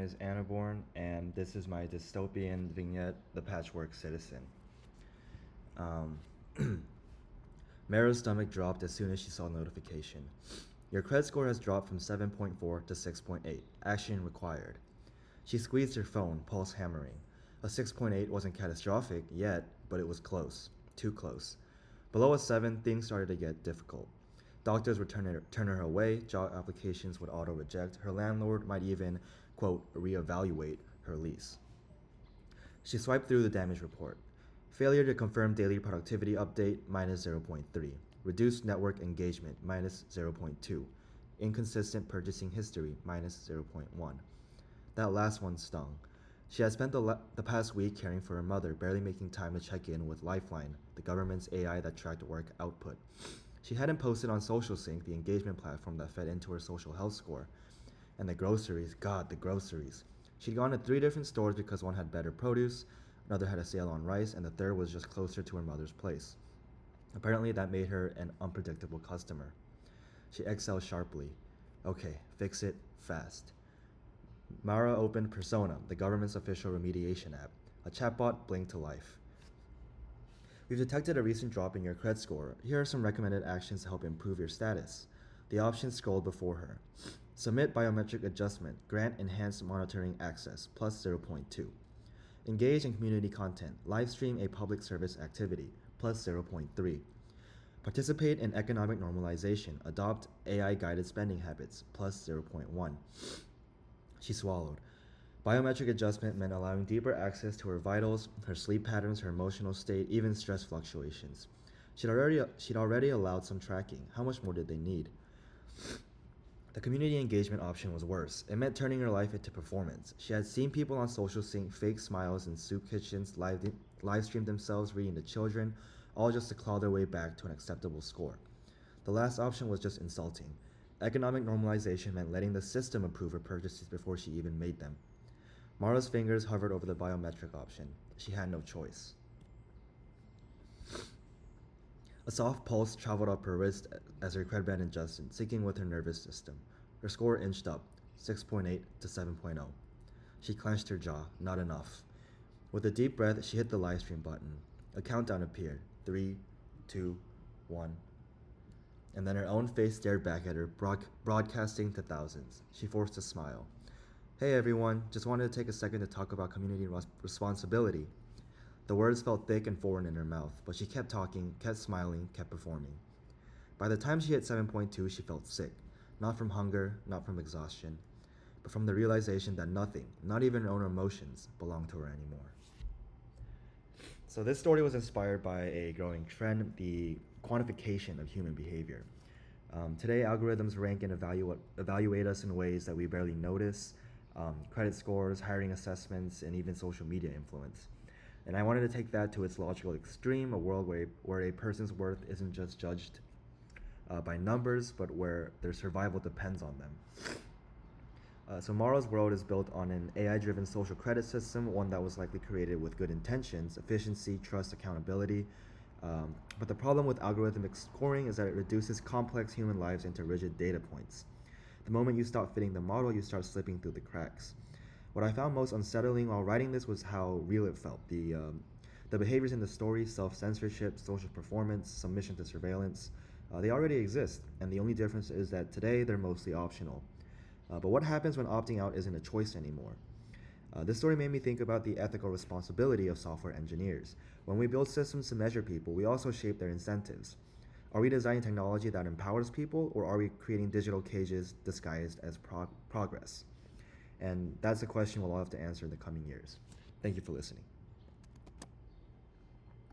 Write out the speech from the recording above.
is Anaborn, and this is my dystopian vignette, The Patchwork Citizen. Um, Mara's stomach dropped as soon as she saw the notification. Your credit score has dropped from 7.4 to 6.8. Action required. She squeezed her phone, pulse hammering. A 6.8 wasn't catastrophic yet, but it was close. Too close. Below a 7, things started to get difficult. Doctors would turn her away, job applications would auto-reject, her landlord might even, quote, reevaluate her lease. She swiped through the damage report. Failure to confirm daily productivity update, minus 0.3. Reduced network engagement, minus 0.2. Inconsistent purchasing history, minus 0.1. That last one stung. She had spent the past week caring for her mother, barely making time to check in with Lifeline, the government's AI that tracked work output. She hadn't posted on SocialSync, the engagement platform that fed into her social health score. And the groceries, God, the groceries. She'd gone to 3 different stores because one had better produce, another had a sale on rice, and the third was just closer to her mother's place. Apparently that made her an unpredictable customer. She exhaled sharply. Okay, fix it fast. Mara opened Persona, the government's official remediation app. A chatbot blinked to life. We've detected a recent drop in your credit score. Here are some recommended actions to help improve your status. The options scrolled before her. Submit biometric adjustment. Grant enhanced monitoring access, plus 0.2. Engage in community content. Live stream a public service activity, plus 0.3. Participate in economic normalization. Adopt AI-guided spending habits, plus 0.1. She swallowed. Biometric adjustment meant allowing deeper access to her vitals, her sleep patterns, her emotional state, even stress fluctuations. She'd already allowed some tracking. How much more did they need? The community engagement option was worse. It meant turning her life into performance. She had seen people on SocialSync fake smiles in soup kitchens, live stream themselves reading to children, all just to claw their way back to an acceptable score. The last option was just insulting. Economic normalization meant letting the system approve her purchases before she even made them. Mara's fingers hovered over the biometric option. She had no choice. A soft pulse traveled up her wrist as her cred band adjusted, syncing with her nervous system. Her score inched up, 6.8 to 7.0. She clenched her jaw. Not enough. With a deep breath, she hit the live stream button. A countdown appeared. 3, 2, 1. And then her own face stared back at her, broadcasting to thousands. She forced a smile. Hey everyone, just wanted to take a second to talk about community responsibility. The words felt thick and foreign in her mouth, but she kept talking, kept smiling, kept performing. By the time she hit 7.2, she felt sick. Not from hunger, not from exhaustion, but from the realization that nothing, not even her own emotions, belonged to her anymore. So this story was inspired by a growing trend, the quantification of human behavior. Today, algorithms rank and evaluate us in ways that we barely notice. Credit scores, hiring assessments, and even social media influence. And I wanted to take that to its logical extreme, a world where a person's worth isn't just judged by numbers, but where their survival depends on them. So Mara's world is built on an AI-driven social credit system, one that was likely created with good intentions, efficiency, trust, accountability. But the problem with algorithmic scoring is that it reduces complex human lives into rigid data points. The moment you stop fitting the model, you start slipping through the cracks. What I found most unsettling while writing this was how real it felt. The behaviors in the story, self-censorship, social performance, submission to surveillance, they already exist, and the only difference is that today they're mostly optional. But what happens when opting out isn't a choice anymore? This story made me think about the ethical responsibility of software engineers. When we build systems to measure people, we also shape their incentives. Are we designing technology that empowers people, or are we creating digital cages disguised as progress? And that's a question we'll all have to answer in the coming years. Thank you for listening.